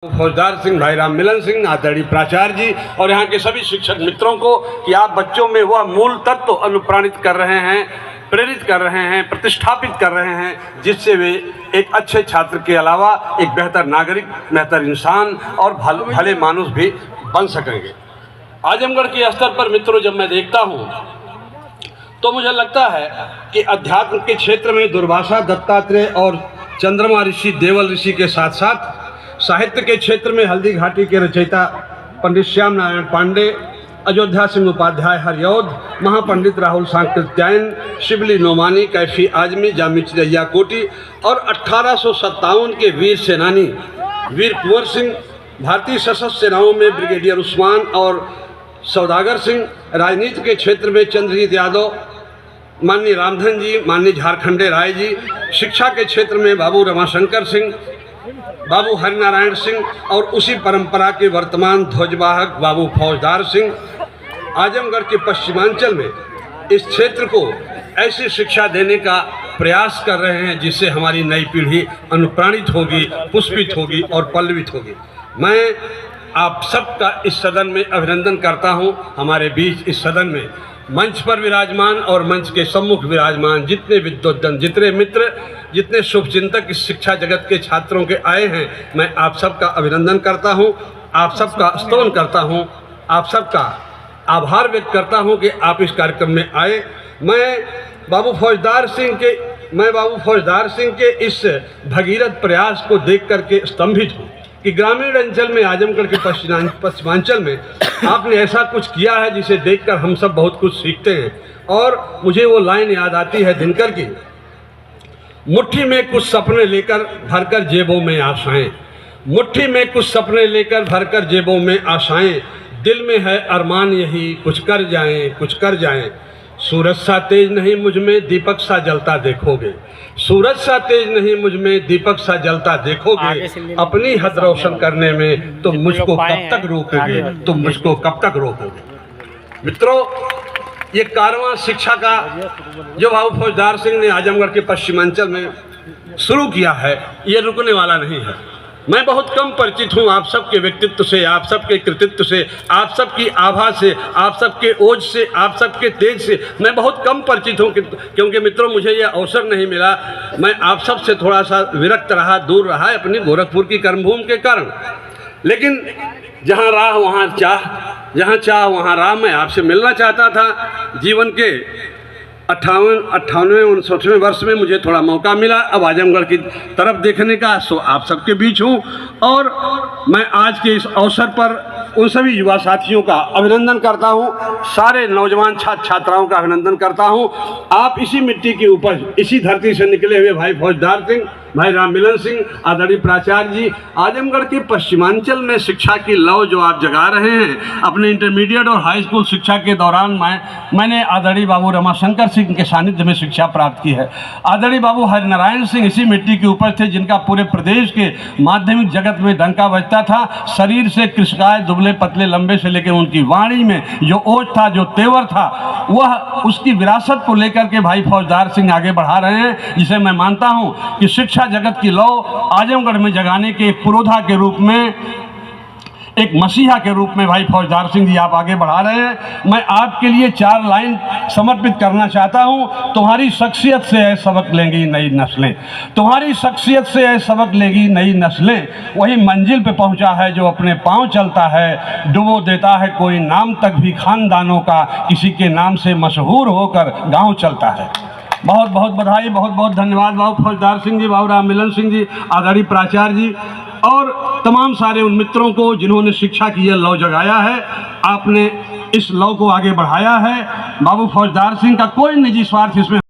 फौजदार सिंह, भाई राम मिलन सिंह, आदरणीय प्राचार्य जी और यहाँ के सभी शिक्षक मित्रों को कि आप बच्चों में वह मूल तत्व अनुप्राणित कर रहे हैं, प्रेरित कर रहे हैं, प्रतिष्ठापित कर रहे हैं, जिससे वे एक अच्छे छात्र के अलावा एक बेहतर नागरिक, बेहतर इंसान और भले मानुष भी बन सकेंगे। आजमगढ़ के स्तर पर मित्रों जब मैं देखता हूँ तो मुझे लगता है कि अध्यात्म के क्षेत्र में दुर्वासा, दत्तात्रेय और चंद्रमा ऋषि, देवल ऋषि के साथ साथ साहित्य के क्षेत्र में हल्दी घाटी के रचयिता पंडित श्याम नारायण पांडे, अयोध्या सिंह उपाध्याय हरियौध, महापंडित राहुल सांकृत्यायन, शिबली नोमानी, कैफी आजमी, जामी चिरैया कोटी और 1857 के वीर सेनानी वीर कुंवर सिंह, भारतीय सशस्त्र सेनाओं में ब्रिगेडियर उस्मान और सौदागर सिंह, राजनीति के क्षेत्र में चंद्रजीत यादव, माननीय रामधन जी, माननीय झारखंडे राय जी, शिक्षा के क्षेत्र में बाबू रमाशंकर सिंह, बाबू हरिनारायण सिंह और उसी परंपरा के वर्तमान ध्वजवाहक बाबू फौजदार सिंह आजमगढ़ के पश्चिमांचल में इस क्षेत्र को ऐसी शिक्षा देने का प्रयास कर रहे हैं जिससे हमारी नई पीढ़ी अनुप्राणित होगी, पुष्पित होगी और पल्लवित होगी। मैं आप सबका इस सदन में अभिनंदन करता हूं। हमारे बीच इस सदन में मंच पर विराजमान और मंच के सम्मुख विराजमान जितने विद्वद्जन, जितने मित्र, जितने शुभचिंतक इस शिक्षा जगत के छात्रों के आए हैं, मैं आप सबका अभिनंदन करता हूं, आप सबका स्तवन करता हूं, आप सबका आभार व्यक्त करता हूं कि आप इस कार्यक्रम में आए। मैं बाबू फौजदार सिंह के इस भगीरथ प्रयास को देख करके स्तंभित हूँ कि ग्रामीण अंचल में, आजमगढ़ के पश्चिमांचल में आपने ऐसा कुछ किया है जिसे देखकर हम सब बहुत कुछ सीखते हैं। और मुझे वो लाइन याद आती है दिनकर की, मुट्ठी में कुछ सपने लेकर भरकर जेबों में आशाएं, मुट्ठी में कुछ सपने लेकर भरकर जेबों में आशाएं, दिल में है अरमान यही कुछ कर जाएं, कुछ कर जाएं। सूरज सा तेज नहीं मुझ में दीपक सा जलता देखोगे, सूरज सा तेज नहीं मुझ में दीपक सा जलता देखोगे, अपनी हद रोशन करने में तुम मुझको कब तक रोकोगे, तुम मुझको कब तक रोकोगे। मित्रों, ये कारवां शिक्षा का जो बाबू फौजदार सिंह ने आजमगढ़ के पश्चिमांचल में शुरू किया है, ये रुकने वाला नहीं है। मैं बहुत कम परिचित हूँ आप सबके व्यक्तित्व से, आप सबके कृतित्व से, आप सबकी आभा से, आप सबके ओज से, आप सबके तेज से मैं बहुत कम परिचित हूँ क्योंकि मित्रों मुझे यह अवसर नहीं मिला। मैं आप सब से थोड़ा सा विरक्त रहा, दूर रहा अपनी गोरखपुर की कर्मभूमि के कारण। लेकिन जहाँ राह वहाँ चाह, जहाँ चाह वहाँ राह। मैं आपसे मिलना चाहता था। जीवन के 58-59 वर्ष में मुझे थोड़ा मौका मिला अब आजमगढ़ की तरफ देखने का, सो आप सबके बीच हूँ। और मैं आज के इस अवसर पर उन सभी युवा साथियों का अभिनंदन करता हूँ, सारे नौजवान छात्र छात्राओं का अभिनंदन करता हूँ। आप इसी मिट्टी की उपज, इसी धरती से निकले हुए भाई फौजदार सिंह, भाई राम मिलन सिंह, आदरणीय प्राचार्य जी, आजमगढ़ के पश्चिमांचल में शिक्षा की लौ जो आप जगा रहे हैं। अपने इंटरमीडिएट और हाई स्कूल शिक्षा के दौरान मैंने आदरणीय बाबू रमाशंकर सिंह के सानिध्य में शिक्षा प्राप्त की है। आदरणीय बाबू हरिनारायण सिंह इसी मिट्टी के ऊपर थे जिनका पूरे प्रदेश के माध्यमिक जगत में डंका बजता था। शरीर से कृशकाय, दुबले पतले लंबे से लेकर उनकी वाणी में जो ओज था, जो तेवर था, वह उसकी विरासत को लेकर के भाई फौजदार सिंह आगे बढ़ा रहे हैं, जिसे मैं मानता हूं कि शिक्षा जगत की लौ आजमगढ़ में जगाने के एक पुरोधा के रूप में, एक मसीहा के रूप में भाई फौजदार सिंह जी आप आगे बढ़ा रहे हैं। मैं आपके लिए 4 लाइन समर्पित करना चाहता हूं। तुम्हारी शख्सियत से है सबक लेंगी नई नस्लें, तुम्हारी शख्सियत से है सबक लेंगी नई नस्लें, वही मंजिल पे पहुंचा है जो अपने पांव चलता है, डुबो देता है कोई नाम तक भी खानदानों का, किसी के नाम से मशहूर होकर गाँव चलता है। बहुत बहुत बधाई, बहुत बहुत धन्यवाद बाबू फौजदार सिंह जी, बाबू राम मिलन सिंह जी, आदरणीय प्राचार्य जी और तमाम सारे उन मित्रों को जिन्होंने शिक्षा की यह लौ जगाया है। आपने इस लौ को आगे बढ़ाया है। बाबू फौजदार सिंह का कोई निजी स्वार्थ इसमें